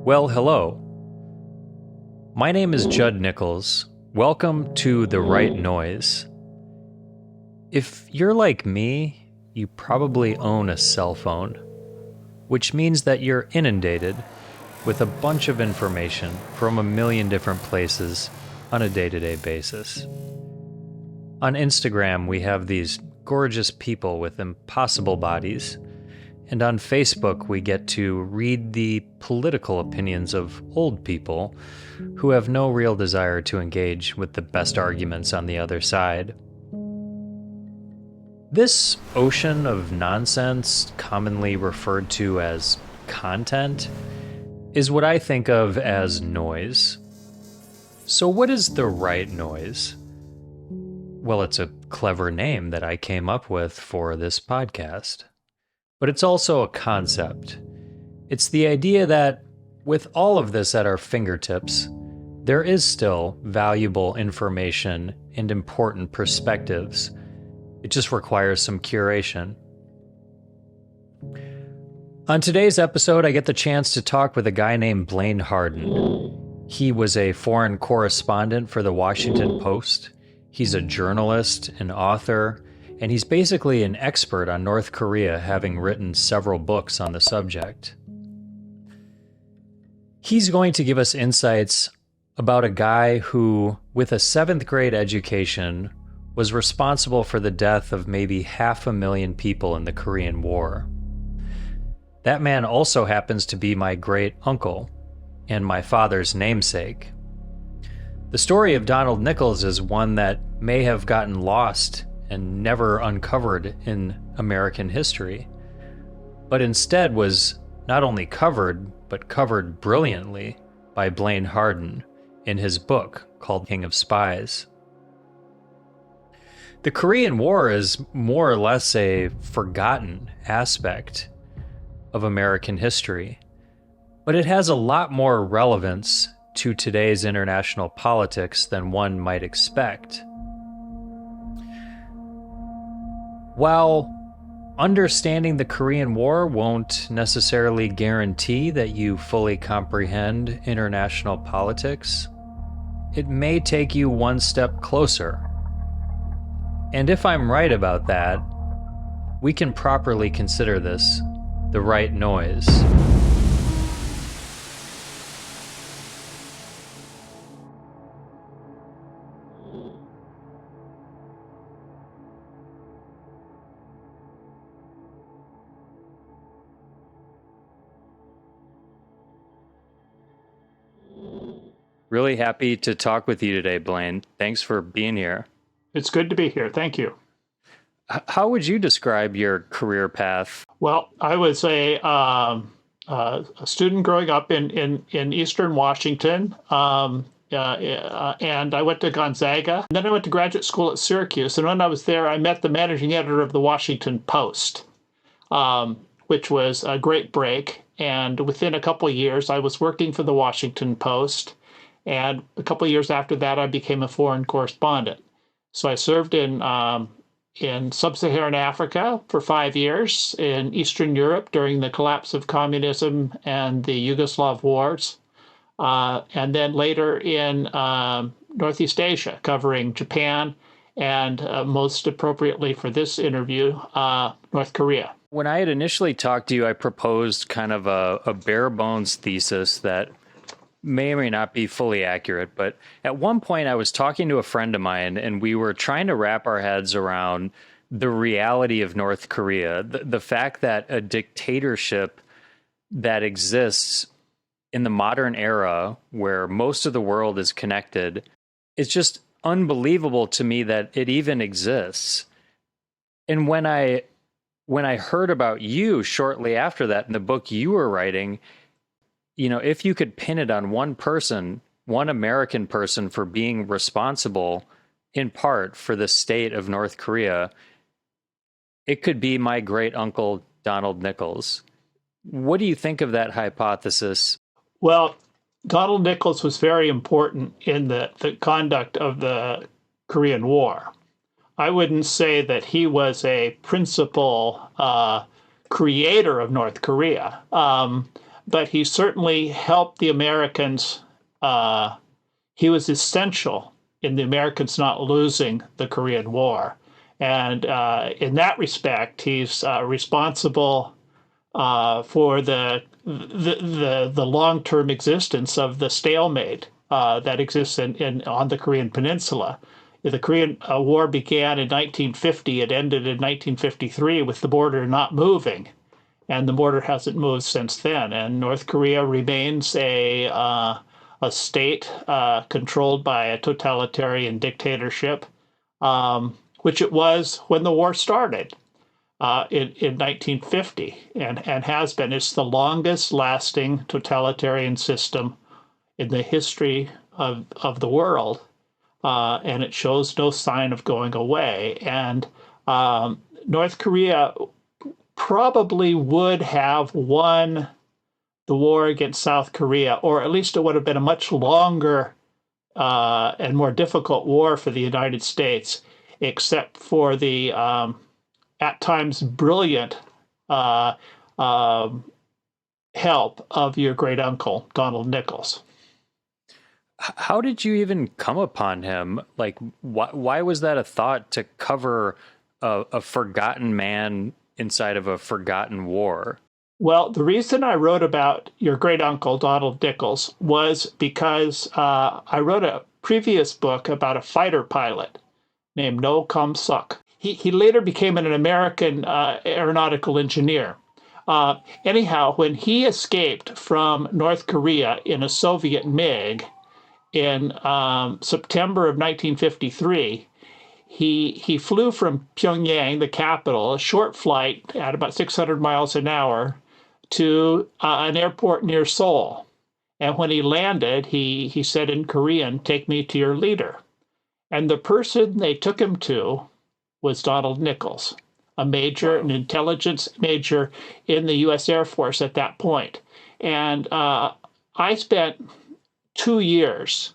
Well, hello. My name is Judd Nichols. Welcome to The Right Noise. If you're like me, you probably own a cell phone, which means that you're inundated with a bunch of information from a million different places on a day-to-day basis. On Instagram, we have these gorgeous people with impossible bodies, and on Facebook, we get to read the political opinions of old people who have no real desire to engage with the best arguments on the other side. This ocean of nonsense, commonly referred to as content, is what I think of as noise. So what is the right noise? Well, it's a clever name that I came up with for this podcast. But it's also a concept. It's the idea that with all of this at our fingertips, there is still valuable information and important perspectives. It just requires some curation. On today's episode, I get the chance to talk with a guy named Blaine Harden. He was a foreign correspondent for the Washington Post. He's a journalist, an author, and he's basically an expert on North Korea, having written several books on the subject. He's going to give us insights about a guy who, with a 7th grade education, was responsible for the death of maybe 500,000 people in the Korean War. That man also happens to be my great uncle and my father's namesake. The story of Donald Nichols is one that may have gotten lost and never uncovered in American history, but instead was not only covered, but covered brilliantly by Blaine Harden in his book called King of Spies. The Korean War is more or less a forgotten aspect of American history, but it has a lot more relevance to today's international politics than one might expect. While understanding the Korean War won't necessarily guarantee that you fully comprehend international politics, it may take you one step closer. And if I'm right about that, we can properly consider this the right noise. Really happy to talk with you today, Blaine. Thanks for being here. It's good to be here. Thank you. How would you describe your career path? Well, I was a student growing up in Eastern Washington, and I went to Gonzaga. And then I went to graduate school at Syracuse. And when I was there, I met the managing editor of the Washington Post, which was a great break. And within a couple of years, I was working for the Washington Post. And a couple of years after that, I became a foreign correspondent. So I served in sub-Saharan Africa for 5 years, in Eastern Europe during the collapse of communism and the Yugoslav wars, and then later in Northeast Asia, covering Japan and most appropriately for this interview, North Korea. When I had initially talked to you, I proposed kind of a bare bones thesis that may or may not be fully accurate, but at one point I was talking to a friend of mine and we were trying to wrap our heads around the reality of North Korea, the fact that a dictatorship that exists in the modern era where most of the world is connected, it's just unbelievable to me that it even exists. And when I heard about you shortly after that in the book you were writing, you know, if you could pin it on one person, one American person for being responsible in part for the state of North Korea, it could be my great uncle, Donald Nichols. What do you think of that hypothesis? Well, Donald Nichols was very important in the conduct of the Korean War. I wouldn't say that he was a principal creator of North Korea. but he certainly helped the Americans. He was essential in the Americans not losing the Korean War. And in that respect, he's responsible for the long-term existence of the stalemate that exists on the Korean Peninsula. The Korean War began in 1950. It ended in 1953 with the border not moving, and the border hasn't moved since then. And North Korea remains a state controlled by a totalitarian dictatorship, which it was when the war started in 1950, and has been. It's the longest lasting totalitarian system in the history of the world, and it shows no sign of going away. And North Korea probably would have won the war against South Korea, or at least it would have been a much longer and more difficult war for the United States, except for the at times brilliant help of your great uncle, Donald Nichols. How did you even come upon him? Like, why was that a thought to cover a forgotten man inside of a forgotten war? Well, the reason I wrote about your great uncle, Donald Nichols, was because I wrote a previous book about a fighter pilot named No Kum Suk. He later became an American aeronautical engineer. Anyhow, when he escaped from North Korea in a Soviet MiG in September of 1953, he flew from Pyongyang, the capital, a short flight at about 600 miles an hour, to an airport near Seoul. And when he landed, he said in Korean, "Take me to your leader." And the person they took him to was Donald Nichols, a major, an intelligence major in the U.S. Air Force at that point. And I spent 2 years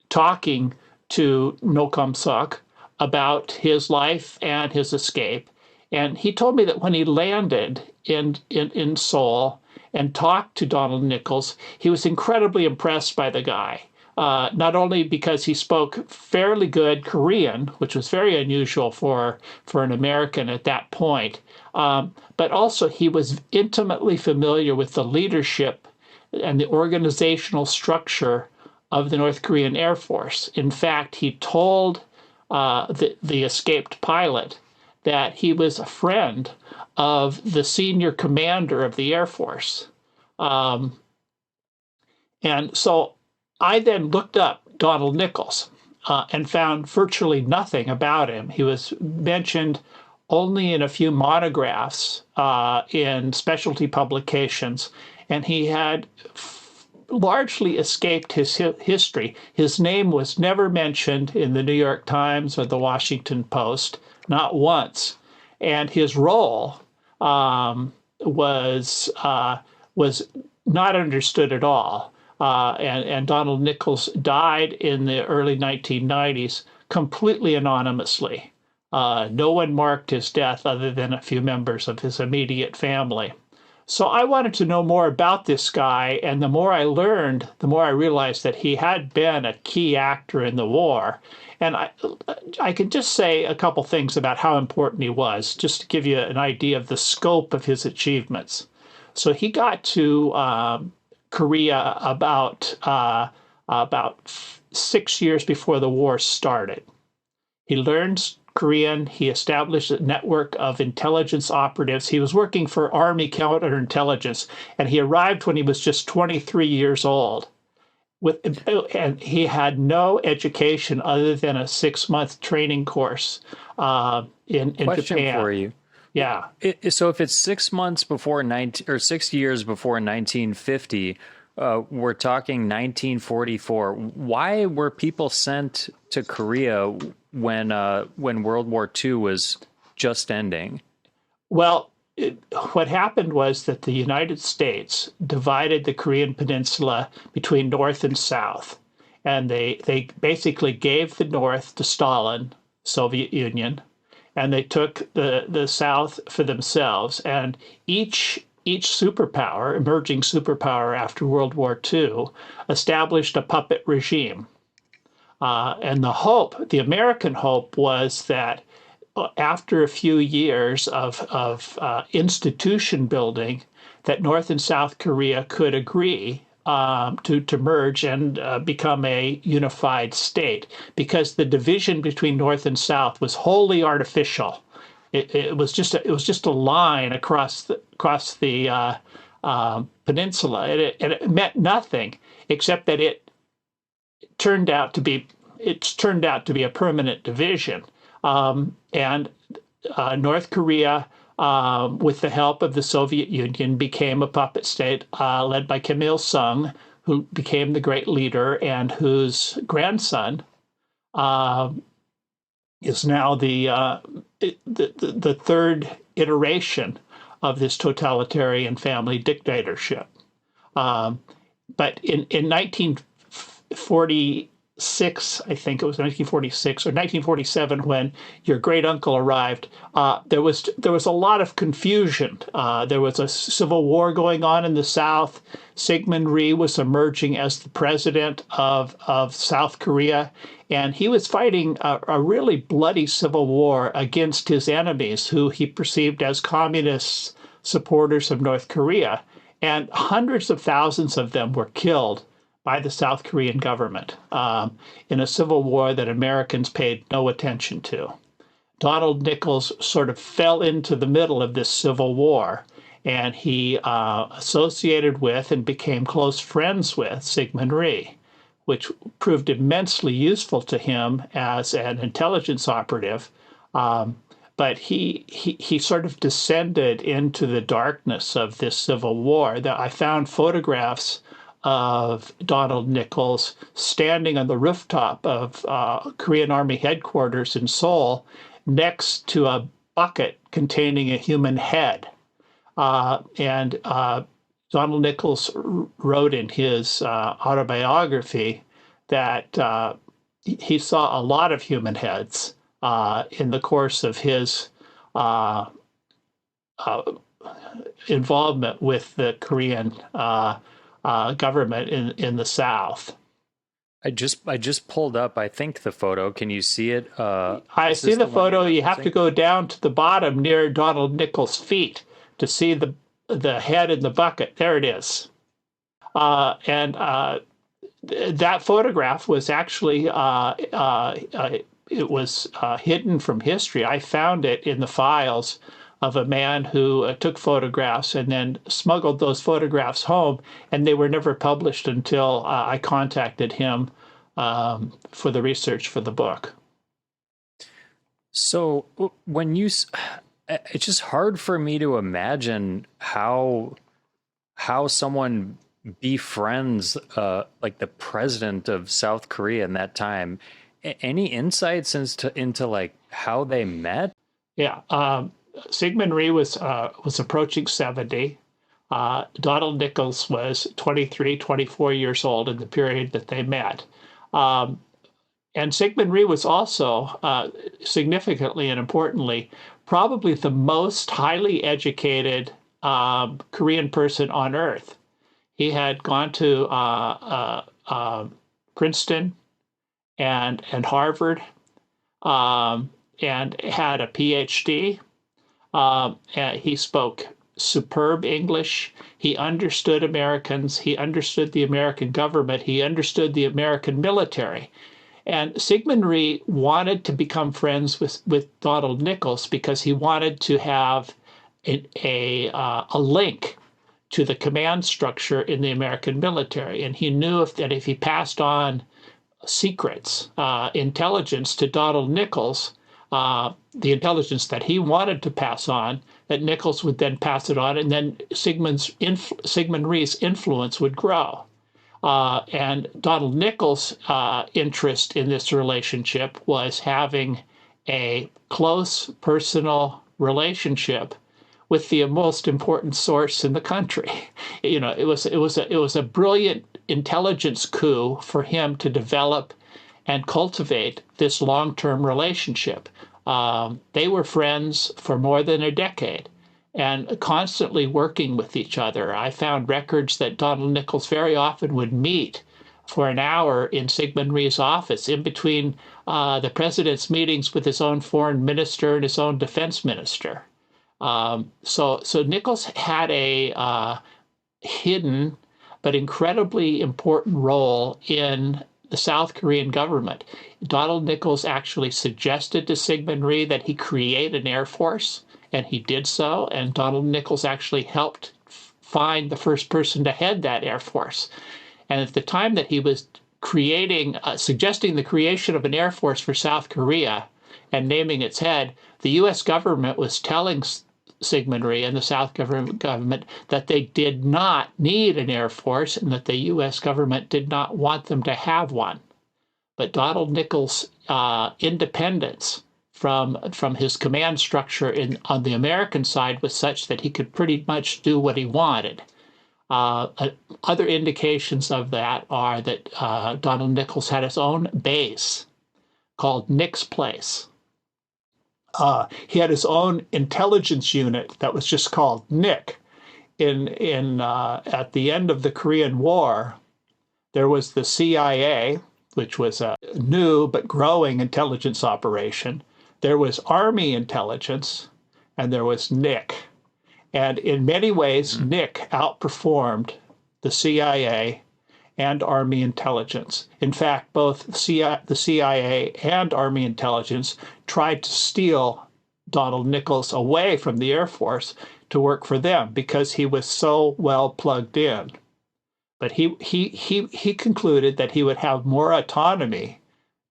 talking to No Kum Suk about his life and his escape. And he told me that when he landed in Seoul and talked to Donald Nichols, he was incredibly impressed by the guy. Not only because he spoke fairly good Korean, which was very unusual for an American at that point, but also he was intimately familiar with the leadership and the organizational structure of the North Korean Air Force. In fact, he told the escaped pilot that he was a friend of the senior commander of the Air Force. And so I then looked up Donald Nichols and found virtually nothing about him. He was mentioned only in a few monographs in specialty publications, and he had largely escaped his history. His name was never mentioned in the New York Times or the Washington Post, not once. And his role was not understood at all. And Donald Nichols died in the early 1990s completely anonymously. No one marked his death other than a few members of his immediate family. So I wanted to know more about this guy, and the more I learned, the more I realized that he had been a key actor in the war. And I can just say a couple things about how important he was, just to give you an idea of the scope of his achievements. So he got to Korea about 6 years before the war started. He learned Korean. He established a network of intelligence operatives. He was working for Army counterintelligence, and he arrived when he was just 23 years old. And he had no education other than a 6-month training course in Question Japan. for you. Yeah. So if it's 6 months before 6 years before 1950, we're talking 1944. Why were people sent to Korea when World War II was just ending? Well, what happened was that the United States divided the Korean Peninsula between North and South. And they basically gave the North to Stalin, Soviet Union, and they took the South for themselves. And each each superpower, emerging superpower after World War II, established a puppet regime. And the American hope was that after a few years of institution building, that North and South Korea could agree to merge and become a unified state, because the division between North and South was wholly artificial. It was just a line across the peninsula, and it meant nothing except that turned out to be it's turned out to be a permanent division. And North Korea, with the help of the Soviet Union, became a puppet state led by Kim Il-sung, who became the great leader and whose grandson is now the third iteration of this totalitarian family dictatorship. But in 1946, I think it was 1946 or 1947, when your great uncle arrived, there was a lot of confusion. There was a civil war going on in the South. Syngman Rhee was emerging as the president of South Korea, and he was fighting a really bloody civil war against his enemies, who he perceived as communist supporters of North Korea. And hundreds of thousands of them were killed by the South Korean government in a civil war that Americans paid no attention to. Donald Nichols sort of fell into the middle of this civil war, and he associated with and became close friends with Syngman Rhee, which proved immensely useful to him as an intelligence operative. But he sort of descended into the darkness of this civil war. I found photographs of Donald Nichols standing on the rooftop of Korean Army headquarters in Seoul next to a bucket containing a human head. And Donald Nichols wrote in his autobiography that he saw a lot of human heads in the course of his involvement with the Korean government in the South. I just pulled up, I think, the photo. Can you see it? I see the photo. You have to go down to the bottom near Donald Nichols' feet to see the head in the bucket. There it is. And that photograph was actually it was hidden from history. I found it in the files of a man who took photographs and then smuggled those photographs home, and they were never published until I contacted him for the research for the book. So when it's just hard for me to imagine how someone befriends like the president of South Korea in that time. Any insights into like how they met? Yeah. Syngman Rhee was approaching 70. Donald Nichols was 23, 24 years old in the period that they met. And Syngman Rhee was also, significantly and importantly, probably the most highly educated Korean person on earth. He had gone to Princeton and Harvard and had a PhD. And he spoke superb English. He understood Americans. He understood the American government. He understood the American military. And Syngman Rhee wanted to become friends with Donald Nichols because he wanted to have a link to the command structure in the American military. And he knew that if he passed on secrets, intelligence to Donald Nichols, the intelligence that he wanted to pass on, that Nichols would then pass it on, and then Syngman Rhee's influence would grow. And Donald Nichols' interest in this relationship was having a close personal relationship with the most important source in the country. You know, it was a brilliant intelligence coup for him to develop and cultivate this long-term relationship. They were friends for more than a decade, and constantly working with each other. I found records that Donald Nichols very often would meet for an hour in Syngman Rhee's office in between the meetings with his own foreign minister and his own defense minister. So Nichols had a hidden but incredibly important role in the South Korean government. Donald Nichols actually suggested to Syngman Rhee that he create an air force, and he did so. And Donald Nichols actually helped find the first person to head that air force. And at the time that he was suggesting the creation of an air force for South Korea and naming its head, the U.S. government was telling Syngman Rhee and the South government that they did not need an air force and that the U.S. government did not want them to have one. But Donald Nichols' independence from his command structure on the American side was such that he could pretty much do what he wanted. Other indications of that are that Donald Nichols had his own base called Nick's Place. He had his own intelligence unit that was just called Nick. At the end of the Korean War, there was the CIA, which was a new but growing intelligence operation. There was Army intelligence, and there was Nick. And in many ways, Nick outperformed the CIA and Army intelligence. In fact, both the CIA and Army intelligence tried to steal Donald Nichols away from the Air Force to work for them because he was so well plugged in. But he concluded that he would have more autonomy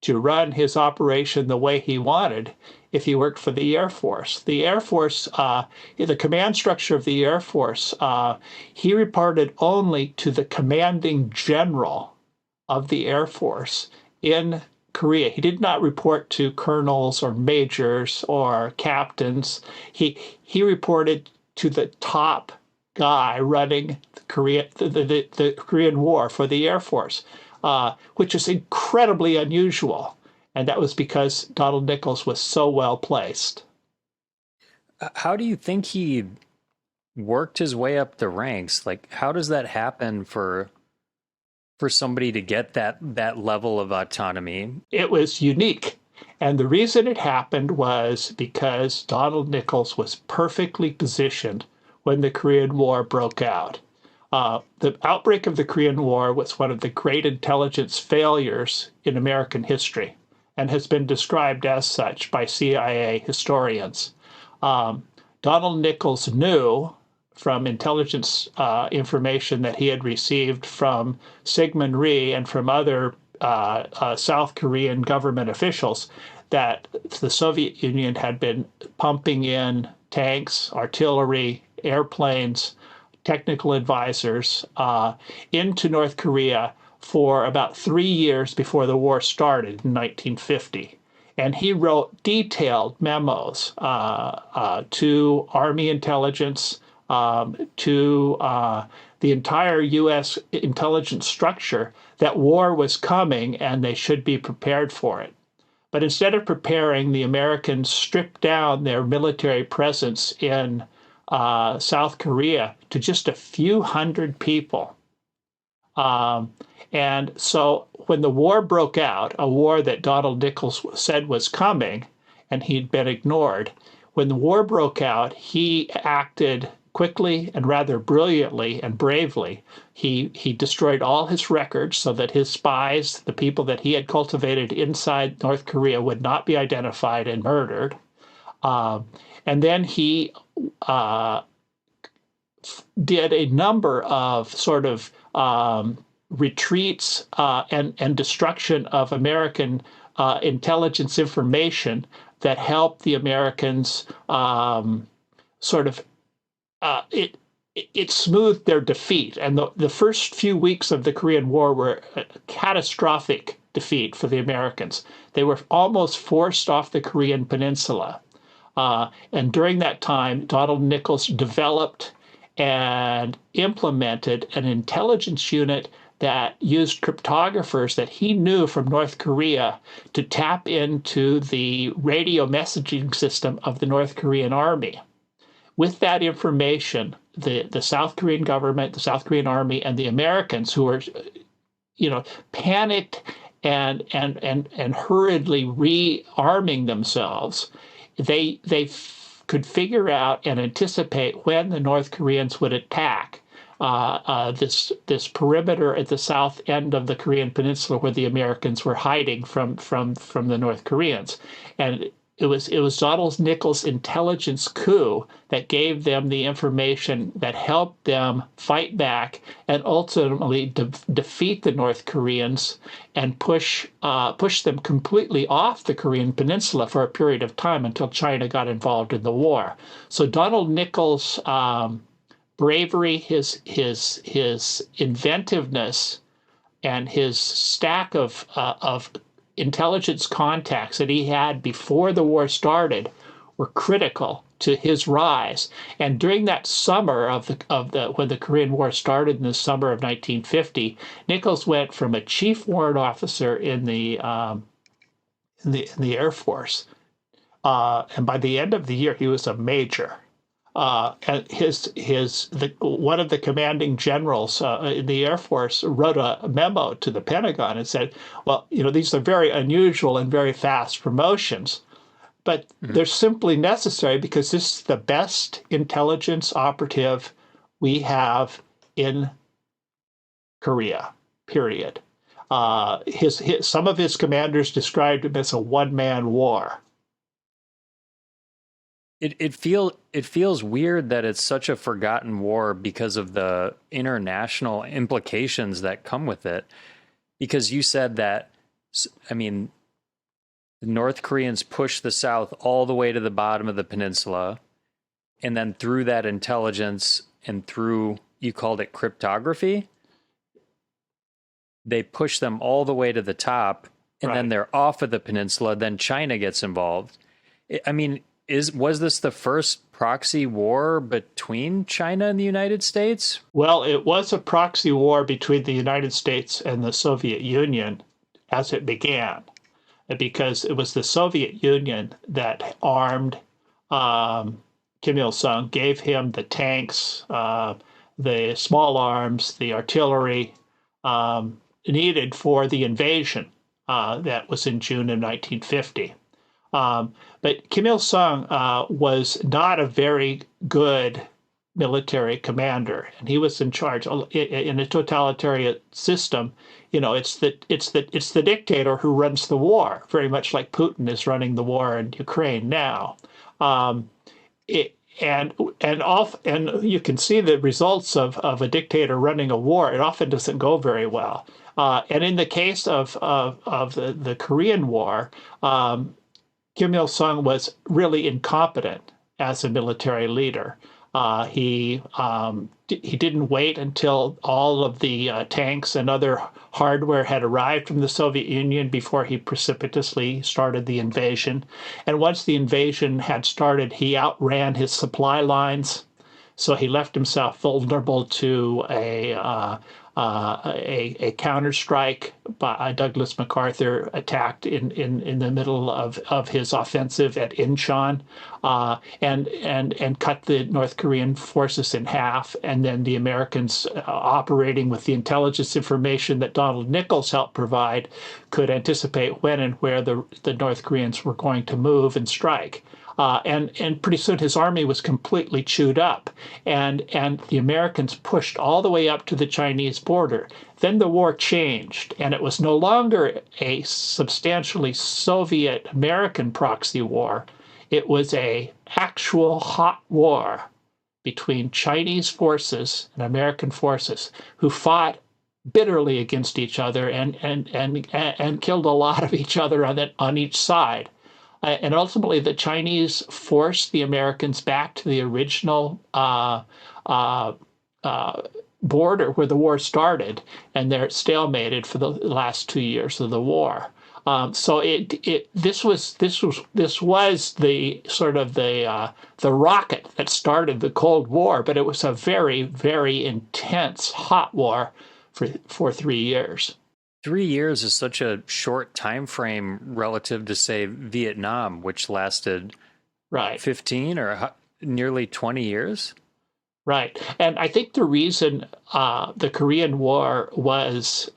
to run his operation the way he wanted if he worked for the Air Force. The Air Force, the command structure of the Air Force, he reported only to the commanding general of the Air Force in Korea. He did not report to colonels or majors or captains. He reported to the top guy running the Korean War for the Air Force, which is incredibly unusual. And that was because Donald Nichols was so well placed. How do you think he worked his way up the ranks? Like, how does that happen for somebody to get that level of autonomy? It was unique. And the reason it happened was because Donald Nichols was perfectly positioned when the Korean War broke out. The outbreak of the Korean War was one of the great intelligence failures in American history and has been described as such by CIA historians. Donald Nichols knew from intelligence information that he had received from Syngman Rhee and from other South Korean government officials that the Soviet Union had been pumping in tanks, artillery, airplanes, technical advisors into North Korea for about 3 years before the war started in 1950. And he wrote detailed memos to Army intelligence, to the entire U.S. intelligence structure that war was coming and they should be prepared for it. But instead of preparing, the Americans stripped down their military presence in South Korea to just a few hundred people. And so when the war broke out, a war that Donald Nichols said was coming, and he'd been ignored, when the war broke out, he acted quickly and rather brilliantly and bravely. He destroyed all his records so that his spies, the people that he had cultivated inside North Korea, would not be identified and murdered. And then he did a number of sort of retreats and destruction of American intelligence information that helped the Americans it smoothed their defeat. And the first few weeks of the Korean War were a catastrophic defeat for the Americans. They were almost forced off the Korean peninsula. And during that time, Donald Nichols developed and implemented an intelligence unit that used cryptographers that he knew from North Korea to tap into the radio messaging system of the North Korean army, with that information, the South Korean government, the South Korean army, and the Americans, who were, panicked and hurriedly rearming themselves, they could figure out and anticipate when the North Koreans would attack this perimeter at the south end of the Korean Peninsula where the Americans were hiding from the North Koreans, and it was Donald Nichols' intelligence coup that gave them the information that helped them fight back and ultimately defeat the North Koreans and push them completely off the Korean Peninsula for a period of time until China got involved in the war. So Donald Nichols' bravery, his inventiveness, and his stack of intelligence contacts that he had before the war started were critical to his rise. And during that summer when the Korean War started in the summer of 1950, Nichols went from a chief warrant officer in the Air Force, and by the end of the year he was a major. And one of the commanding generals in the Air Force wrote a memo to the Pentagon and said, well, these are very unusual and very fast promotions, but they're simply necessary because this is the best intelligence operative we have in Korea, period. Some of his commanders described him as a one-man war. It feels weird that it's such a forgotten war because of the international implications that come with it. Because you said that, I mean, the North Koreans pushed the South all the way to the bottom of the peninsula, and then through that intelligence and through, you called it cryptography, they push them all the way to the top, and then they're off of the peninsula. Then China gets involved. I mean, was this the first proxy war between China and the United States? Well, it was a proxy war between the United States and the Soviet Union as it began, because it was the Soviet Union that armed Kim Il-sung, gave him the tanks, the small arms, the artillery needed for the invasion that was in June of 1950. But Kim Il-sung was not a very good military commander, and he was in charge in a totalitarian system. It's the dictator who runs the war, very much like Putin is running the war in Ukraine now. And you can see the results of a dictator running a war. It often doesn't go very well. And in the case of the Korean War, Kim Il-sung was really incompetent as a military leader. He didn't wait until all of the tanks and other hardware had arrived from the Soviet Union before he precipitously started the invasion. And once the invasion had started, he outran his supply lines. So he left himself vulnerable to a counterstrike by Douglas MacArthur attacked in the middle of his offensive at Incheon, and cut the North Korean forces in half. And then the Americans, operating with the intelligence information that Donald Nichols helped provide, could anticipate when and where the North Koreans were going to move and strike. And pretty soon his army was completely chewed up, and the Americans pushed all the way up to the Chinese border. Then the war changed, and it was no longer a substantially Soviet-American proxy war. It was an actual hot war between Chinese forces and American forces who fought bitterly against each other and killed a lot of each other on each side. And ultimately, the Chinese forced the Americans back to the original border where the war started, and they're stalemated for the last 2 years of the war. So this was the sort of the rocket that started the Cold War, but it was a very, very intense hot war for 3 years. 3 years is such a short time frame relative to, say, Vietnam, which lasted 15 or nearly 20 years. Right. And I think the reason the Korean War was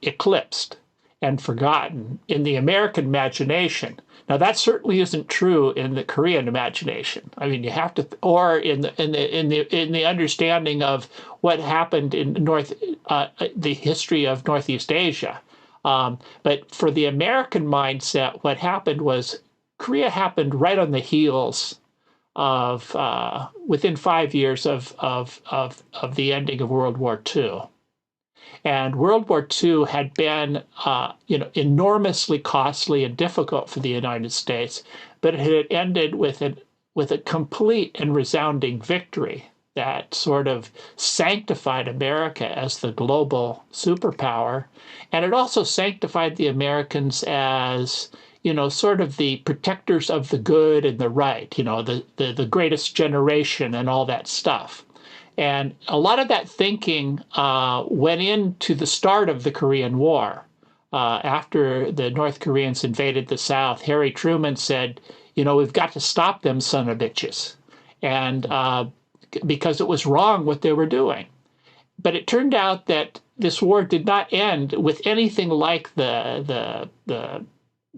eclipsed and forgotten in the American imagination. Now that certainly isn't true in the Korean imagination. I mean, you have to, or in the understanding of what happened in the history of Northeast Asia. But for the American mindset, what happened was Korea happened right on the heels of within 5 years of the ending of World War II. And World War II had been, enormously costly and difficult for the United States, but it had ended with a complete and resounding victory that sort of sanctified America as the global superpower. And it also sanctified the Americans as, sort of the protectors of the good and the right, the greatest generation and all that stuff. And a lot of that thinking went into the start of the Korean War. After the North Koreans invaded the South, Harry Truman said, we've got to stop them son of bitches. And because it was wrong what they were doing. But it turned out that this war did not end with anything like the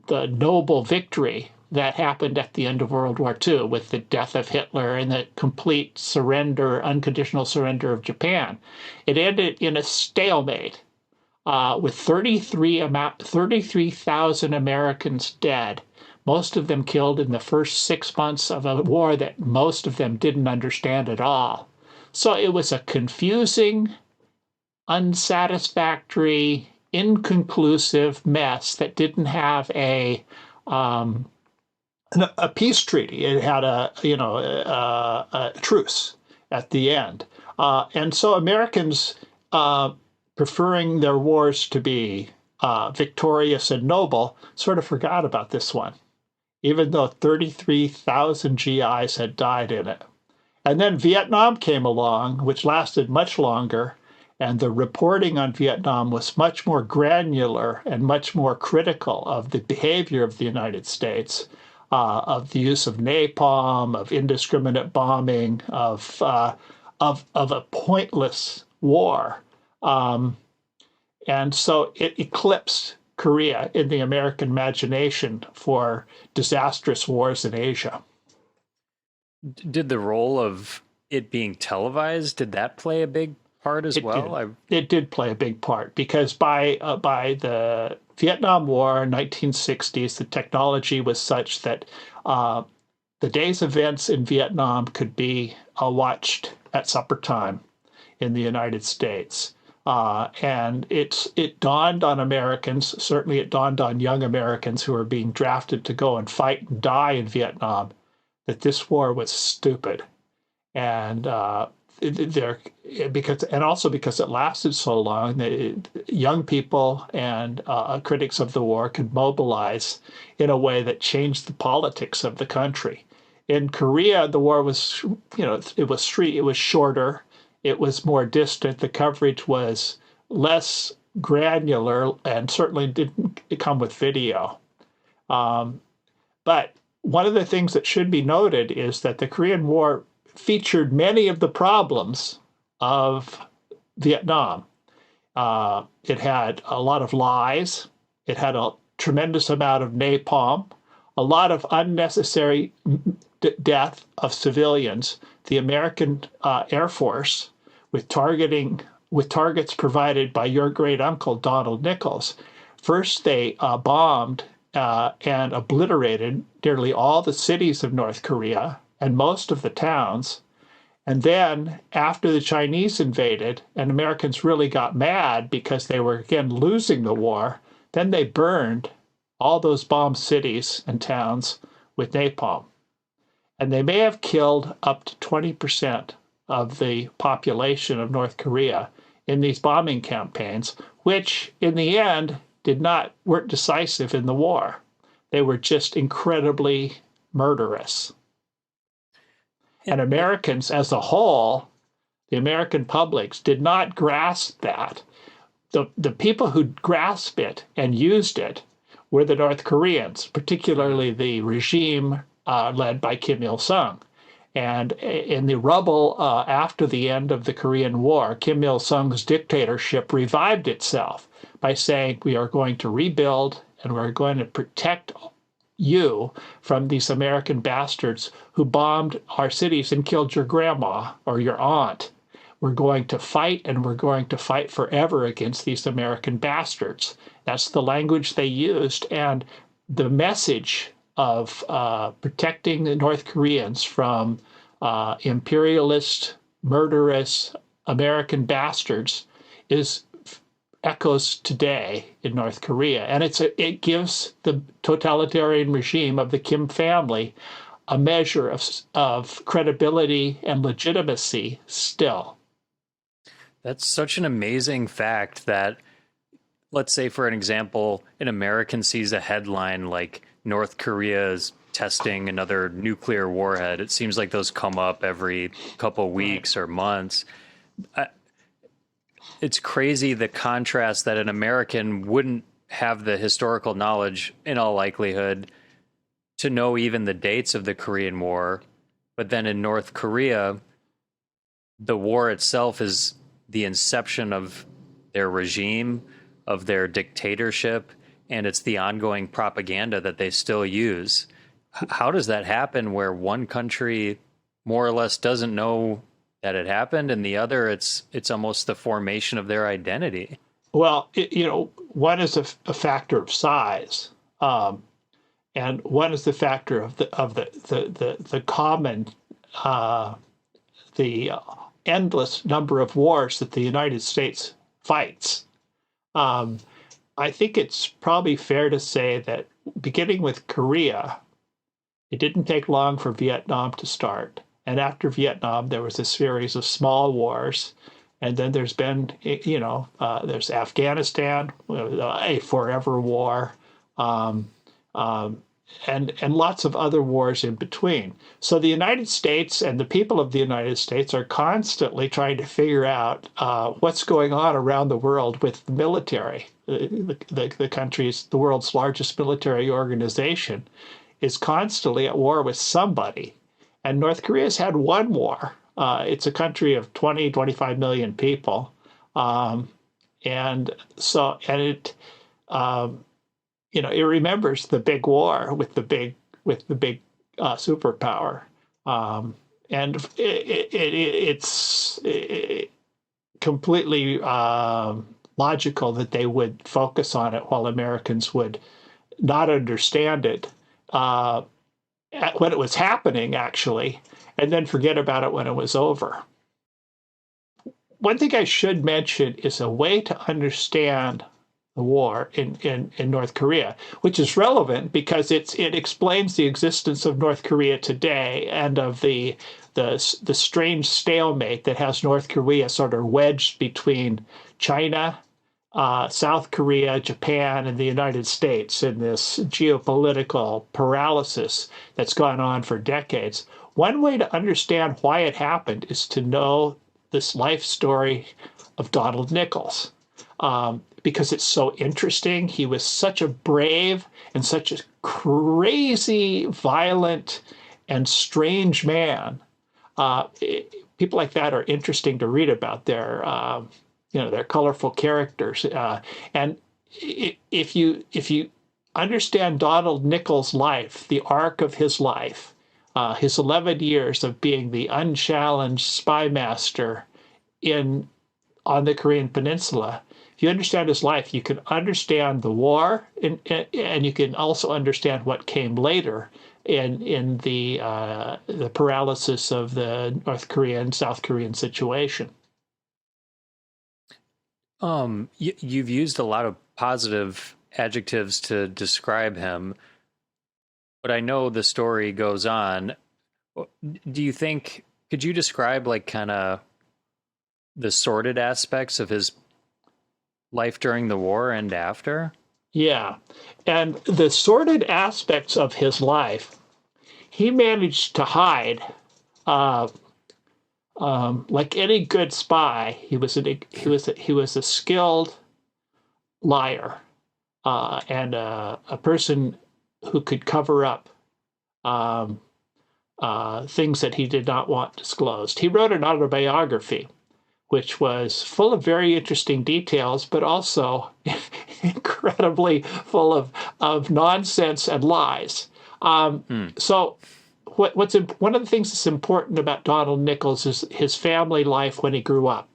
noble victory that happened at the end of World War II with the death of Hitler and the complete surrender, unconditional surrender of Japan. It ended in a stalemate with 33,000 Americans dead, most of them killed in the first 6 months of a war that most of them didn't understand at all. So it was a confusing, unsatisfactory, inconclusive mess that didn't have a peace treaty. It had a truce at the end, and so Americans, preferring their wars to be victorious and noble, sort of forgot about this one, even though 33,000 GIs had died in it. And then Vietnam came along, which lasted much longer, and the reporting on Vietnam was much more granular and much more critical of the behavior of the United States, of the use of napalm, of indiscriminate bombing, of a pointless war. And so it eclipsed Korea in the American imagination for disastrous wars in Asia. Did the role of it being televised, did that play a big part as well? It did play a big part because by the Vietnam War, 1960s, the technology was such that the day's events in Vietnam could be watched at supper time in the United States. And it dawned on Americans, certainly it dawned on young Americans who were being drafted to go and fight and die in Vietnam, that this war was stupid. And also because it lasted so long, young people and critics of the war could mobilize in a way that changed the politics of the country. In Korea, the war was, it was shorter. It was more distant. The coverage was less granular and certainly didn't come with video. But one of the things that should be noted is that the Korean War featured many of the problems of Vietnam. It had a lot of lies. It had a tremendous amount of napalm, a lot of unnecessary death of civilians. The American Air Force, with targets provided by your great uncle Donald Nichols, first they bombed and obliterated nearly all the cities of North Korea and most of the towns. And then after the Chinese invaded and Americans really got mad because they were again losing the war, then they burned all those bombed cities and towns with napalm. And they may have killed up to 20% of the population of North Korea in these bombing campaigns, which in the end weren't decisive in the war. They were just incredibly murderous. And Americans as a whole, the American publics, did not grasp that. The people who grasped it and used it were the North Koreans, particularly the regime led by Kim Il-sung. And in the rubble after the end of the Korean War, Kim Il-sung's dictatorship revived itself by saying, we are going to rebuild and we're going to protect you from these American bastards who bombed our cities and killed your grandma or your aunt. We're going to fight, and we're going to fight forever against these American bastards. That's the language they used. And the message of protecting the North Koreans from imperialist, murderous American bastards is echoes today in North Korea. And it gives the totalitarian regime of the Kim family a measure of credibility and legitimacy still. That's such an amazing fact that, let's say, for an example, an American sees a headline like North Korea is testing another nuclear warhead. It seems like those come up every couple weeks or months. It's crazy the contrast that an American wouldn't have the historical knowledge, in all likelihood, to know even the dates of the Korean War. But then in North Korea, the war itself is the inception of their regime, of their dictatorship, and it's the ongoing propaganda that they still use. How does that happen where one country more or less doesn't know that it happened, and the other, it's almost the formation of their identity? Well, one is a factor of size, and one is the factor of the common the endless number of wars that the United States fights. I think it's probably fair to say that beginning with Korea, it didn't take long for Vietnam to start. And after Vietnam, there was a series of small wars. And then there's been, there's Afghanistan, a forever war, and lots of other wars in between. So the United States and the people of the United States are constantly trying to figure out what's going on around the world with the military. The world's largest military organization is constantly at war with somebody. And North Korea's had one war. It's a country of 25 million people. It remembers the big war with the big superpower, and it's completely logical that they would focus on it while Americans would not understand it when it was happening, actually, and then forget about it when it was over. One thing I should mention is a way to understand the war in North Korea, which is relevant because it explains the existence of North Korea today and of the strange stalemate that has North Korea sort of wedged between China, South Korea, Japan, and the United States in this geopolitical paralysis that's gone on for decades. One way to understand why it happened is to know this life story of Donald Nichols. Because it's so interesting. He was such a brave and such a crazy, violent, and strange man. People like that are interesting to read about. They're colorful characters. And if you understand Donald Nichols' life, the arc of his life, his 11 years of being the unchallenged spy master on the Korean Peninsula, if you understand his life, you can understand the war, and you can also understand what came later in the paralysis of the North Korean, South Korean situation. You've used a lot of positive adjectives to describe him, but I know the story goes on. Do you think, could you describe like kind of the sordid aspects of his life during the war and after? Yeah. And the sordid aspects of his life, he managed to hide. Like any good spy, he was a skilled liar, and a person who could cover up things that he did not want disclosed. He wrote an autobiography, which was full of very interesting details, but also incredibly full of nonsense and lies. So one of the things that's important about Donald Nichols is his family life when he grew up.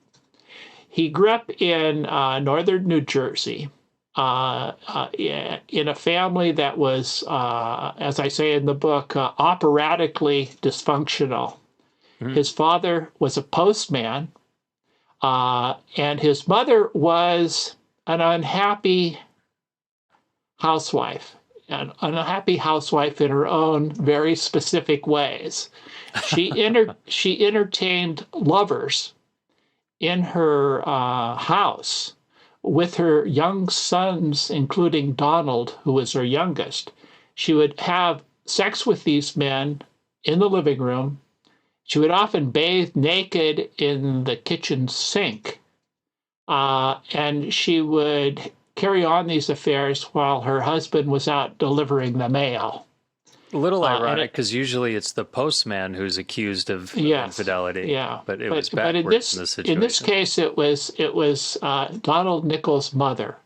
He grew up in northern New Jersey in a family that was, as I say in the book, operatically dysfunctional. His father was a postman, and his mother was an unhappy housewife, an unhappy housewife in her own very specific ways. She entertained lovers in her house with her young sons, including Donald, who was her youngest. She would have sex with these men in the living room. She would often bathe naked in the kitchen sink. And she would carry on these affairs while her husband was out delivering the mail. A little ironic because usually it's the postman who's accused of infidelity. Yeah, but it was backwards in this situation. In this case, it was Donald Nichols' mother,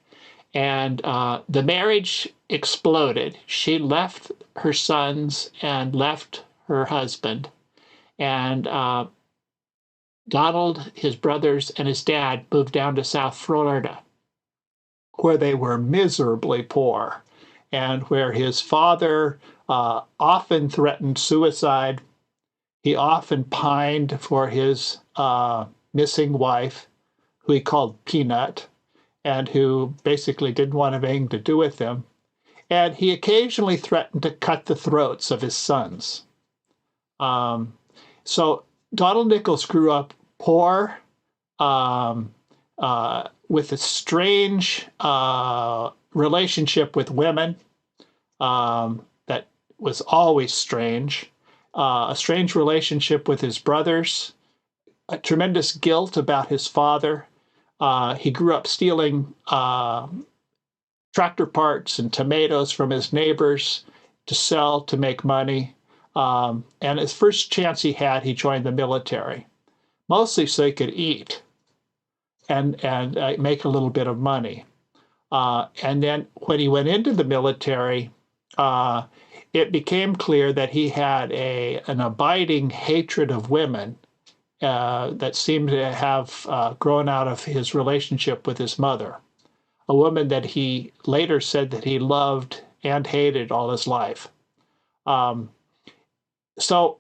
and the marriage exploded. She left her sons and left her husband, and Donald, his brothers, and his dad moved down to South Florida, where they were miserably poor, and where his father often threatened suicide. He often pined for his missing wife, who he called Peanut, and who basically didn't want anything to do with him. And he occasionally threatened to cut the throats of his sons. So Donald Nichols grew up poor, with a strange relationship with women that was always strange, a strange relationship with his brothers, a tremendous guilt about his father. He grew up stealing tractor parts and tomatoes from his neighbors to sell to make money. And his first chance he had, he joined the military, mostly so he could eat and make a little bit of money. And then when he went into the military, it became clear that he had an abiding hatred of women that seemed to have grown out of his relationship with his mother, a woman that he later said that he loved and hated all his life. So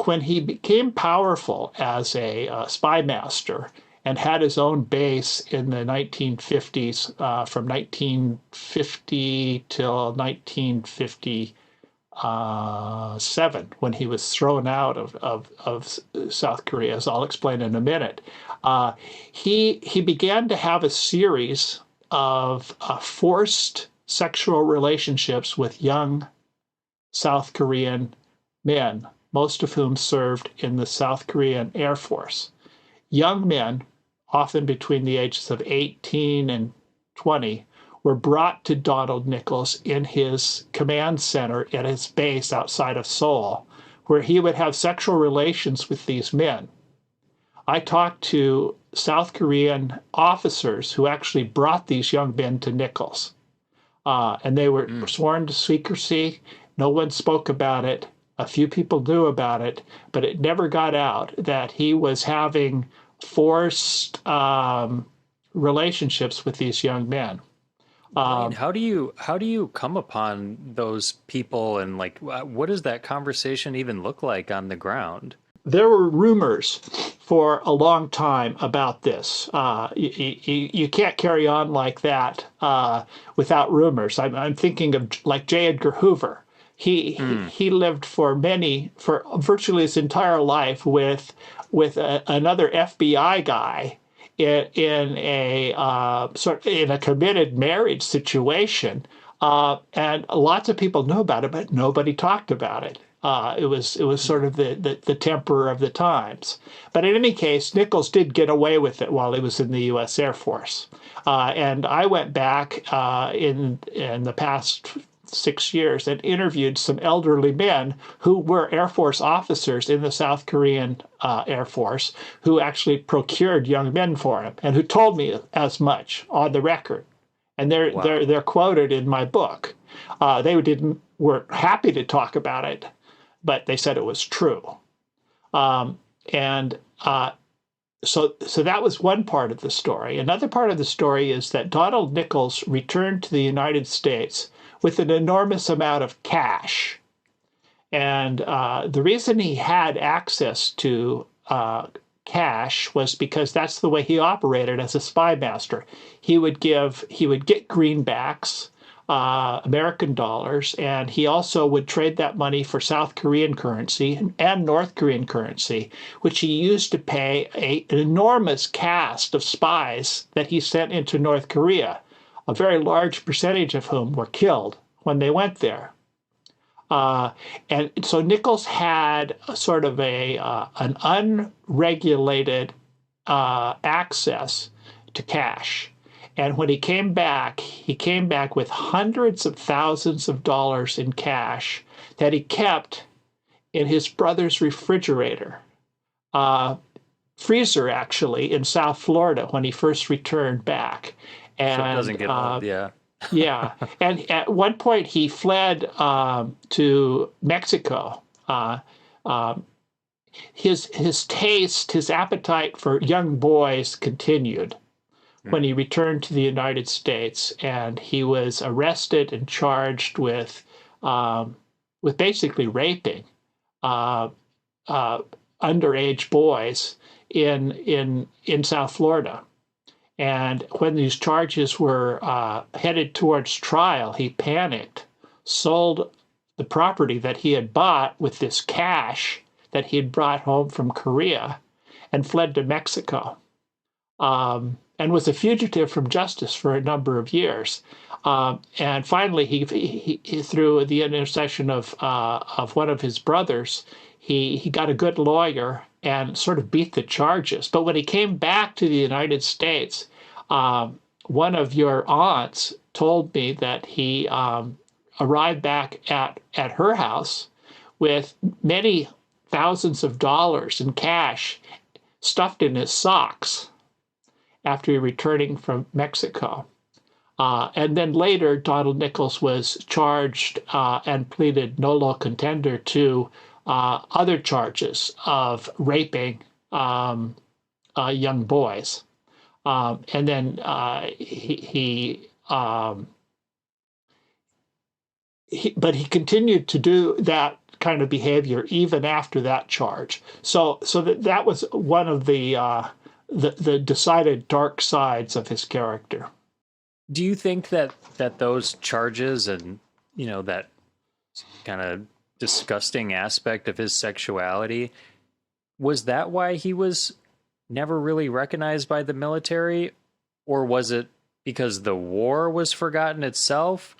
when he became powerful as a spy master and had his own base in the 1950s, from 1950 till 1957, when he was thrown out of South Korea, as I'll explain in a minute, he began to have a series of forced sexual relationships with young South Korean men, most of whom served in the South Korean Air Force. Young men, often between the ages of 18 and 20, were brought to Donald Nichols in his command center at his base outside of Seoul, where he would have sexual relations with these men. I talked to South Korean officers who actually brought these young men to Nichols, and they were sworn to secrecy. No one spoke about it. A few people knew about it, but it never got out that he was having forced relationships with these young men. How do you come upon those people, and like, what does that conversation even look like on the ground? There were rumors for a long time about this. You can't carry on like that without rumors. I'm thinking of like J. Edgar Hoover. He lived for virtually his entire life with another FBI guy in a committed marriage situation, and lots of people knew about it, but nobody talked about it. It was sort of the temper of the times. But in any case, Nichols did get away with it while he was in the U.S. Air Force. And I went back in the past 6 years and interviewed some elderly men who were Air Force officers in the South Korean Air Force who actually procured young men for him and who told me as much on the record. And Wow. they're quoted in my book. Were happy to talk about it, but they said it was true. And so that was one part of the story. Another part of the story is that Donald Nichols returned to the United States with an enormous amount of cash. And the reason he had access to cash was because that's the way he operated as a spy master. He would get greenbacks, American dollars, and he also would trade that money for South Korean currency and North Korean currency, which he used to pay an enormous cast of spies that he sent into North Korea, a very large percentage of whom were killed when they went there. And so Nichols had sort of an unregulated access to cash. And when he came back with hundreds of thousands of dollars in cash that he kept in his brother's refrigerator, freezer actually, in South Florida when he first returned back. So it And doesn't get old. Yeah. yeah, and at one point he fled to Mexico. His appetite for young boys continued when he returned to the United States, and he was arrested and charged with basically raping underage boys in South Florida. And when these charges were headed towards trial, he panicked, sold the property that he had bought with this cash that he had brought home from Korea, and fled to Mexico, and was a fugitive from justice for a number of years. And finally, he through the intercession of one of his brothers, he got a good lawyer and sort of beat the charges. But when he came back to the United States, one of your aunts told me that he arrived back at her house with many thousands of dollars in cash stuffed in his socks after returning from Mexico. And then later, Donald Nichols was charged and pleaded nolo contender to other charges of raping young boys. And then but he continued to do that kind of behavior even after that charge. So that was one of the decided dark sides of his character. Do you think that those charges and that kind of disgusting aspect of his sexuality, was that why he was never really recognized by the military, or was it because the war was forgotten itself,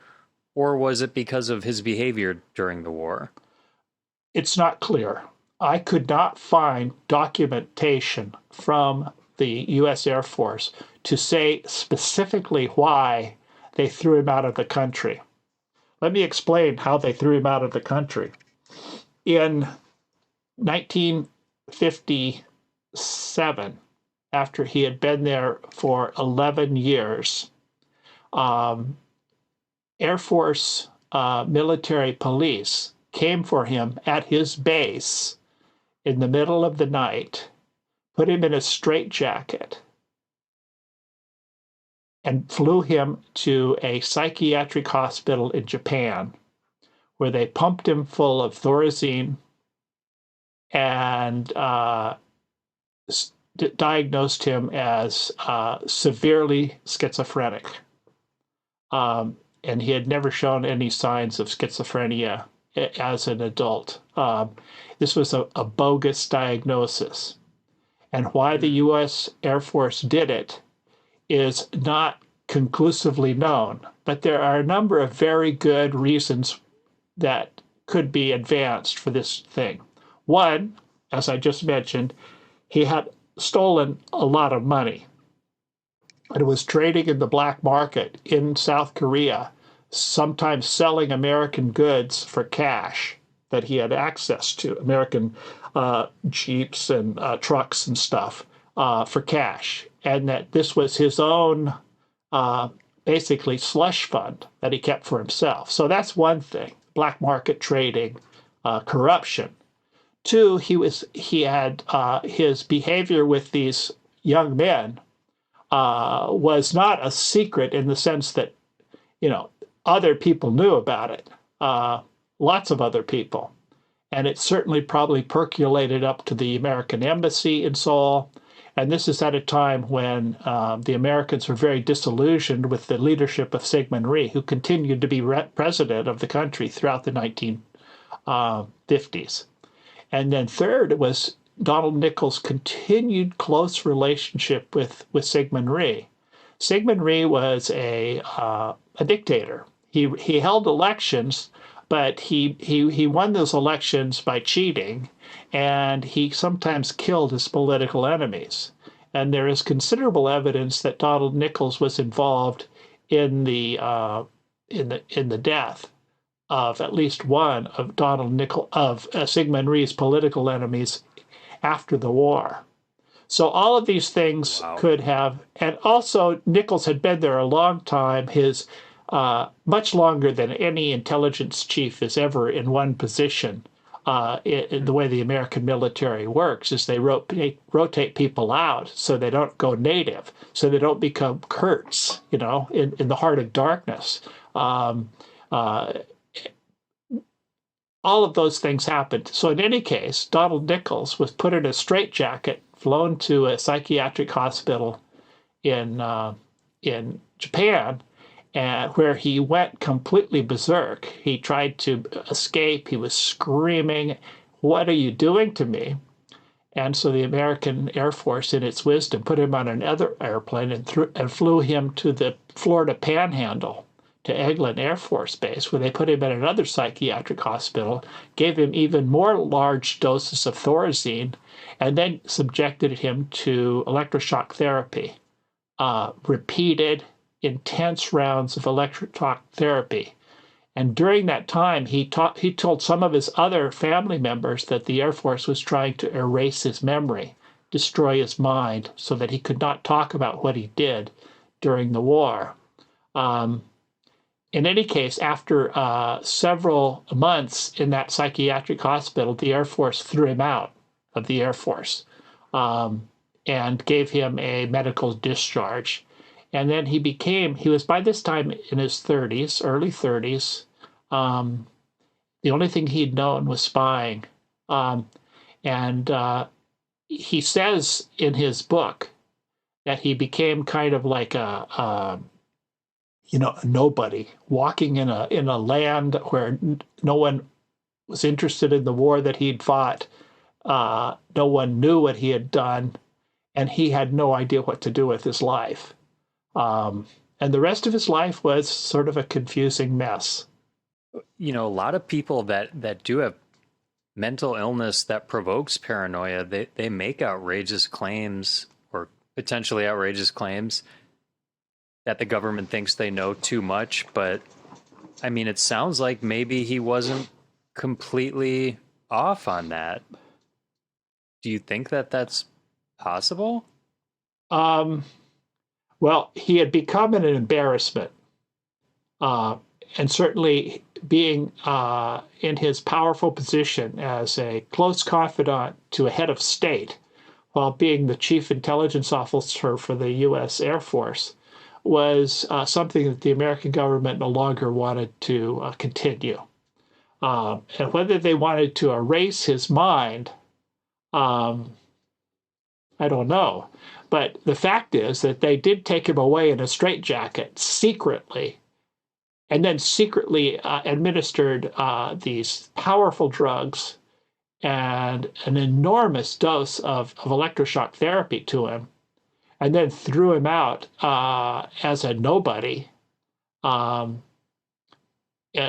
or was it because of his behavior during the war? It's not clear. I could not find documentation from the U.S. Air Force to say specifically why they threw him out of the country. Let me explain how they threw him out of the country. In 1957, after he had been there for 11 years, Air Force military police came for him at his base in the middle of the night, put him in a straitjacket, and flew him to a psychiatric hospital in Japan, where they pumped him full of Thorazine and diagnosed him as severely schizophrenic. And he had never shown any signs of schizophrenia as an adult. This was a bogus diagnosis. And why the U.S. Air Force did it is not conclusively known, but there are a number of very good reasons that could be advanced for this thing. One, as I just mentioned, he had stolen a lot of money and was trading in the black market in South Korea, sometimes selling American goods for cash that he had access to, American Jeeps and trucks and stuff for cash, and that this was his own basically slush fund that he kept for himself. So that's one thing: black market trading, corruption. Two, he had his behavior with these young men was not a secret in the sense that, other people knew about it, lots of other people. And it certainly probably percolated up to the American embassy in Seoul. And this is at a time when the Americans were very disillusioned with the leadership of Syngman Rhee, who continued to be president of the country throughout the 1950s. And then third, it was Donald Nichols' continued close relationship with Syngman Rhee. Syngman Rhee was a dictator. He held elections, but he won those elections by cheating, and he sometimes killed his political enemies. And there is considerable evidence that Donald Nichols was involved in the death of at least one of Syngman Rhee's political enemies after the war. So all of these things could have, and also Nichols had been there a long time. His much longer than any intelligence chief is ever in one position. In the way the American military works is they rotate people out so they don't go native, so they don't become Kurds, in the heart of darkness. All of those things happened. So in any case, Donald Nichols was put in a straitjacket, flown to a psychiatric hospital in Japan, where he went completely berserk. He tried to escape. He was screaming, "What are you doing to me?" And so the American Air Force, in its wisdom, put him on another airplane and flew him to the Florida Panhandle, to Eglin Air Force Base, where they put him in another psychiatric hospital, gave him even more large doses of Thorazine, and then subjected him to electroshock therapy, repeated intense rounds of electroshock therapy. And during that time, he told some of his other family members that the Air Force was trying to erase his memory, destroy his mind, so that he could not talk about what he did during the war. In any case, after several months in that psychiatric hospital, the Air Force threw him out of the Air Force and gave him a medical discharge. And then he was by this time in his 30s, early 30s. The only thing he'd known was spying. And he says in his book that he became kind of like a nobody, walking in a land where no one was interested in the war that he'd fought. No one knew what he had done, and he had no idea what to do with his life. And the rest of his life was sort of a confusing mess. A lot of people that do have mental illness that provokes paranoia, they make outrageous claims, or potentially outrageous claims, that the government thinks they know too much. But I mean, it sounds like maybe he wasn't completely off on that. Do you think that that's possible? Well, he had become an embarrassment. And certainly being in his powerful position as a close confidant to a head of state, while being the chief intelligence officer for the U.S. Air Force, was something that the American government no longer wanted to continue. And whether they wanted to erase his mind, I don't know. But the fact is that they did take him away in a straitjacket secretly, and then secretly administered these powerful drugs and an enormous dose of electroshock therapy to him, and then threw him out as a nobody,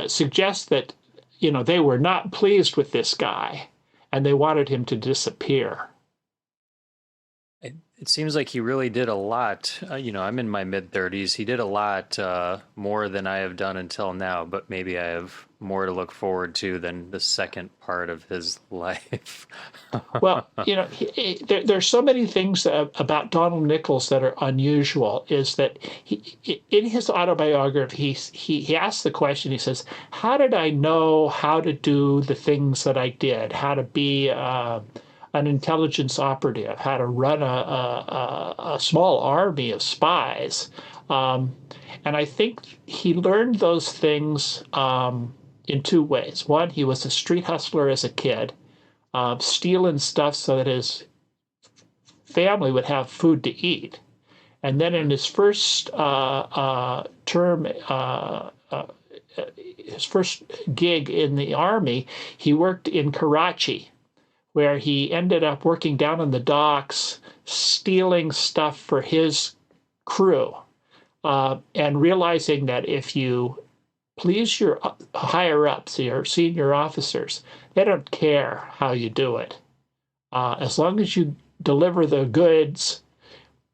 suggests that, they were not pleased with this guy, and they wanted him to disappear. it seems like he really did a lot. I'm in my mid 30s. He did a lot more than I have done until now, but maybe I have more to look forward to than the second part of his life. Well, there's so many things about Donald Nichols that are unusual. Is that in his autobiography, he asks the question. He says, "How did I know how to do the things that I did? How to be an intelligence operative? How to run a small army of spies?" And I think he learned those things in two ways. One, he was a street hustler as a kid, stealing stuff so that his family would have food to eat. And then in his first term, his first gig in the army, he worked in Karachi, where he ended up working down on the docks, stealing stuff for his crew, and realizing that if you please your higher ups, your senior officers, they don't care how you do it. As long as you deliver the goods,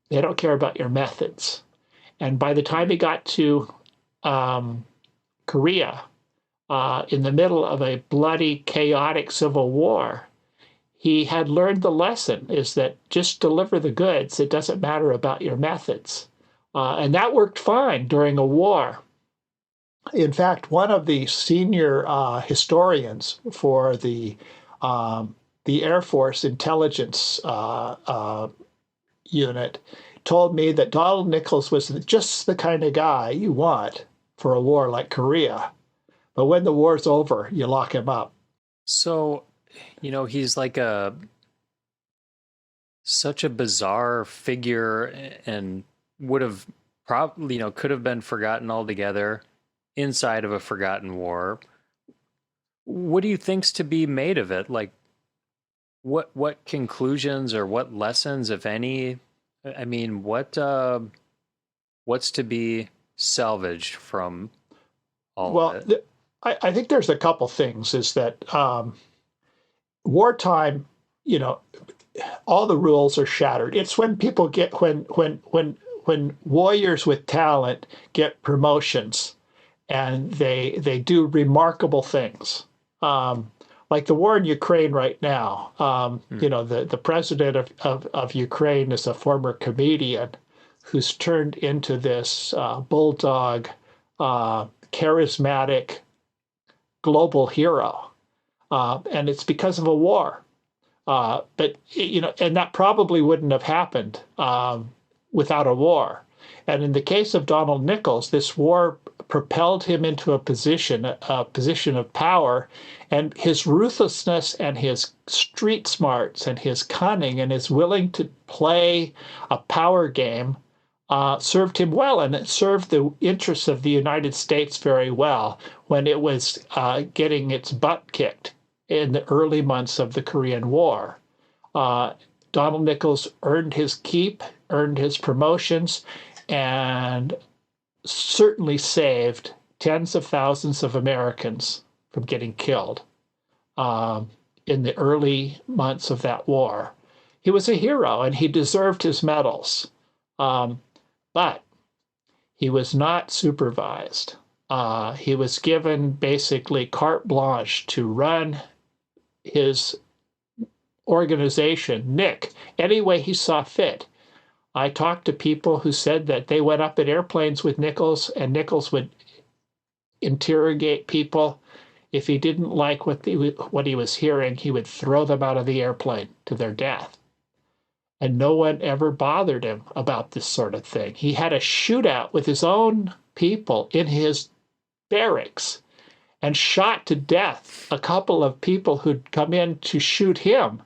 they don't care about your methods. And by the time he got to Korea, in the middle of a bloody, chaotic civil war, he had learned the lesson is that just deliver the goods. It doesn't matter about your methods. And that worked fine during a war. In fact, one of the senior historians for the Air Force intelligence unit told me that Donald Nichols was just the kind of guy you want for a war like Korea. But when the war's over, you lock him up. So, he's like such a bizarre figure and would have probably, could have been forgotten altogether inside of a forgotten war. What do you think's to be made of it? Like, what conclusions or what lessons, if any? I mean, what's to be salvaged from all of it? I think there's a couple things. Is that wartime? All the rules are shattered. It's when people get when warriors with talent get promotions, and they do remarkable things. Like the war in Ukraine right now. The president of Ukraine is a former comedian who's turned into this bulldog, charismatic global hero, and it's because of a war. But and that probably wouldn't have happened without a war. And in the case of Donald Nichols, this war propelled him into a position of power, and his ruthlessness and his street smarts and his cunning and his willing to play a power game served him well, and it served the interests of the United States very well when it was getting its butt kicked in the early months of the Korean War. Donald Nichols earned his keep, earned his promotions, and certainly saved tens of thousands of Americans from getting killed in the early months of that war. He was a hero, and he deserved his medals. But he was not supervised. He was given basically carte blanche to run his organization, Nick, any way he saw fit. I talked to people who said that they went up in airplanes with Nichols, and Nichols would interrogate people. If he didn't like what he was hearing, he would throw them out of the airplane to their death. And no one ever bothered him about this sort of thing. He had a shootout with his own people in his barracks and shot to death a couple of people who'd come in to shoot him,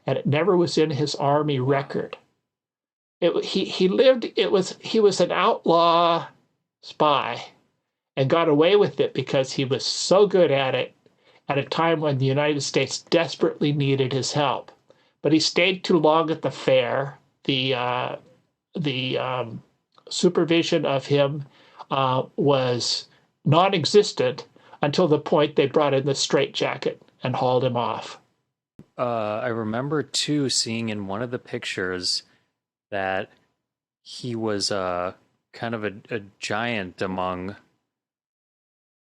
and it never was in his army record. He was an outlaw spy and got away with it because he was so good at it at a time when the United States desperately needed his help. But he stayed too long at the fair. The supervision of him was non-existent until the point they brought in the straitjacket and hauled him off. I remember too seeing in one of the pictures that he was kind of a giant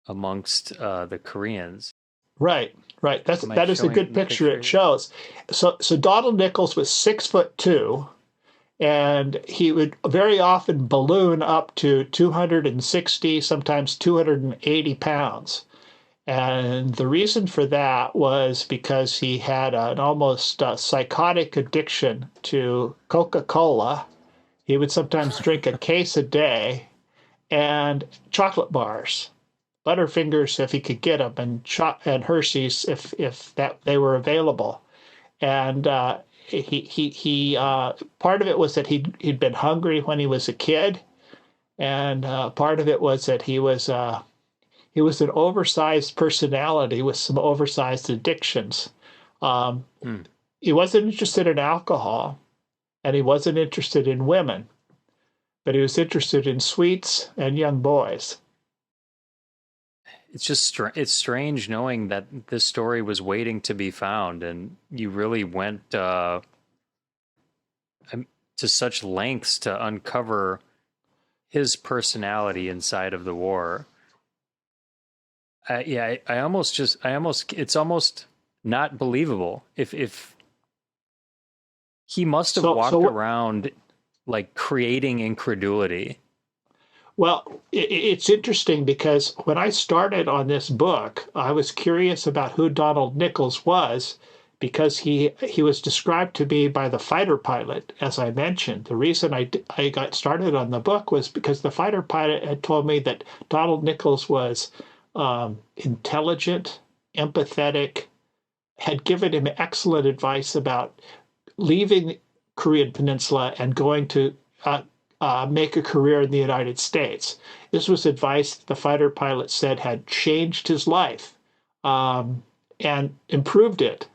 amongst the Koreans. Right, right. Am I That is a good showing the picture. picture It here? shows. So Donald Nichols was 6'2", and he would very often balloon up to 260, sometimes 280 pounds. And the reason for that was because he had an almost psychotic addiction to Coca-Cola. He would sometimes drink a case a day and chocolate bars, Butterfingers if he could get them, and Hershey's if that they were available. And he part of it was that he'd been hungry when he was a kid, and part of it was that he was an oversized personality with some oversized addictions. Um, Hmm. he wasn't interested in alcohol, and he wasn't interested in women, but he was interested in sweets and young boys. It's just it's strange knowing that this story was waiting to be found, and you really went to such lengths to uncover his personality inside of the war. Yeah, I almost, it's almost not believable. If he must have walked So around like creating incredulity. well, it's interesting because when I started on this book, I was curious about who Donald Nichols was because he was described to me by the fighter pilot, as I mentioned. The reason I got started on the book was because the fighter pilot had told me that Donald Nichols was intelligent, empathetic, had given him excellent advice about leaving Korean Peninsula and going to make a career in the United States. This was advice the fighter pilot said had changed his life and improved it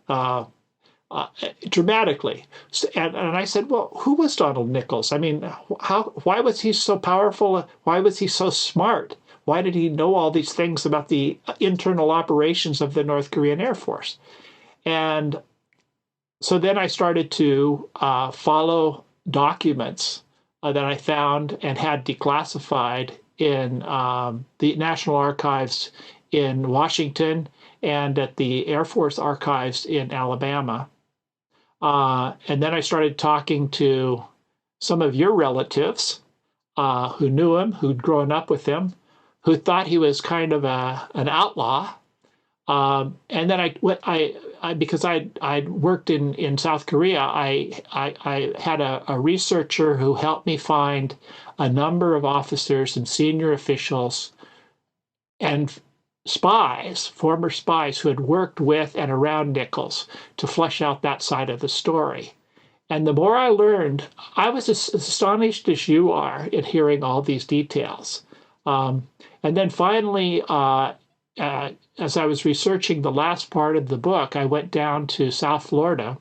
dramatically. And I said, well, who was Donald Nichols? I mean, why was he so powerful? Why was he so smart? Why did he know all these things about the internal operations of the North Korean Air Force? And so then I started to follow documents that I found and had declassified in the National Archives in Washington and at the Air Force Archives in Alabama. And then I started talking to some of your relatives who knew him, who'd grown up with him, who thought he was kind of an outlaw. And then because I'd worked in South Korea, I had a researcher who helped me find a number of officers and senior officials and spies, former spies who had worked with and around Nichols to flesh out that side of the story. And the more I learned, I was as astonished as you are in hearing all these details. And then finally, as I was researching the last part of the book, I went down to South Florida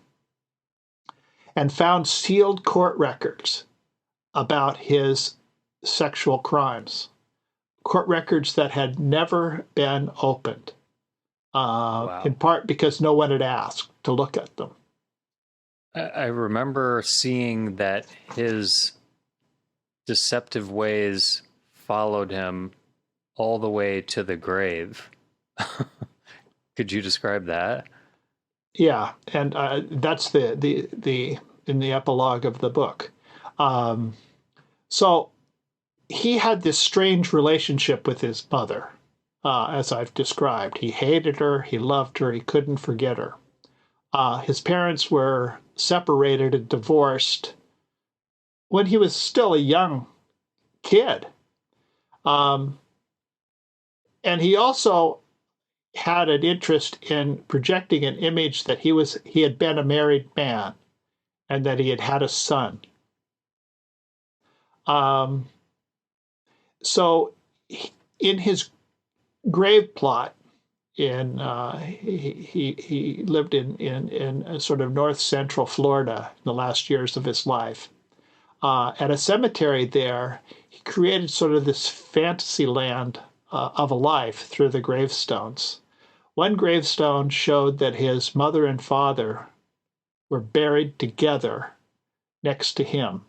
and found sealed court records about his sexual crimes, court records that had never been opened, in Wow. part because no one had asked to look at them. I remember seeing that his deceptive ways followed him all the way to the grave. Could you describe that? Yeah, and that's the in the epilogue of the book. Um, so he had this strange relationship with his mother, as I've described. He hated her, he loved her, he couldn't forget her. His parents were separated and divorced when he was still a young kid. Um, and he also had an interest in projecting an image that he had been a married man and that he had had a son. Um, so in his grave plot, he lived in sort of north central Florida in the last years of his life. At a cemetery there, he created sort of this fantasy land of a life through the gravestones. One gravestone showed that his mother and father were buried together next to him.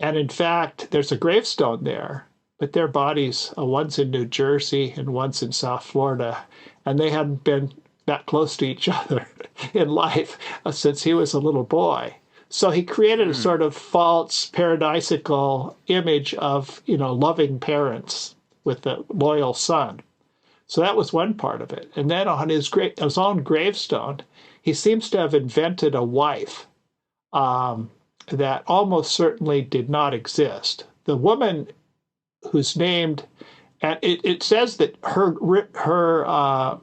And in fact, there's a gravestone there, but their bodies, one's in New Jersey and one's in South Florida, and they hadn't been that close to each other in life since he was a little boy. So he created a sort of false paradisical image of, loving parents with a loyal son. So that was one part of it. And then on his own gravestone, he seems to have invented a wife that almost certainly did not exist. The woman who's named, and it says that her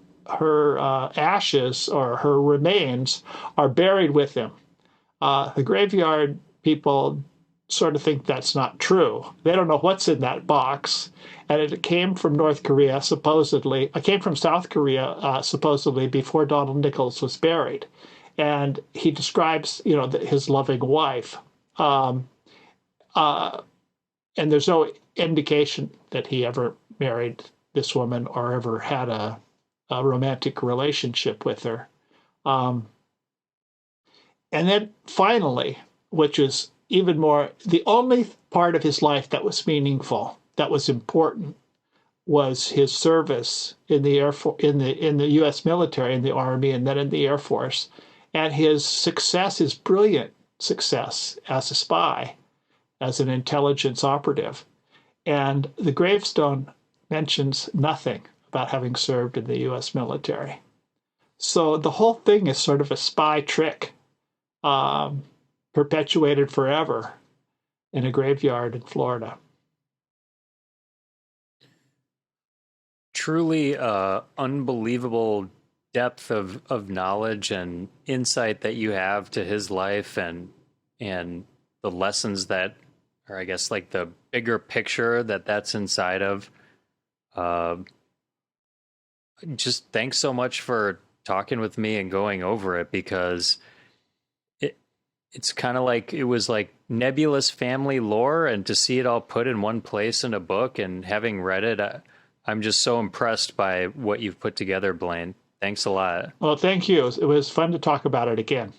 ashes or her remains are buried with him. The graveyard people sort of think that's not true. They don't know what's in that box. And it came from North Korea, supposedly. It came from South Korea, supposedly, before Donald Nichols was buried. And he describes, his loving wife. And there's no indication that he ever married this woman or ever had a romantic relationship with her. And then finally, which is even more, the only part of his life that was meaningful, that was important, was his service in the in the U.S. military, in the Army, and then in the Air Force, and his success, his brilliant success as a spy, as an intelligence operative. And the gravestone mentions nothing about having served in the U.S. military. So the whole thing is sort of a spy trick, perpetuated forever in a graveyard in Florida. Truly unbelievable depth of knowledge and insight that you have to his life and the lessons that, or I guess like the bigger picture that's inside of. Just thanks so much for talking with me and going over it, because it's kind of like it was like nebulous family lore, and to see it all put in one place in a book, and having read it, I'm just so impressed by what you've put together, Blaine. Thanks a lot. Well, thank you. It was fun to talk about it again.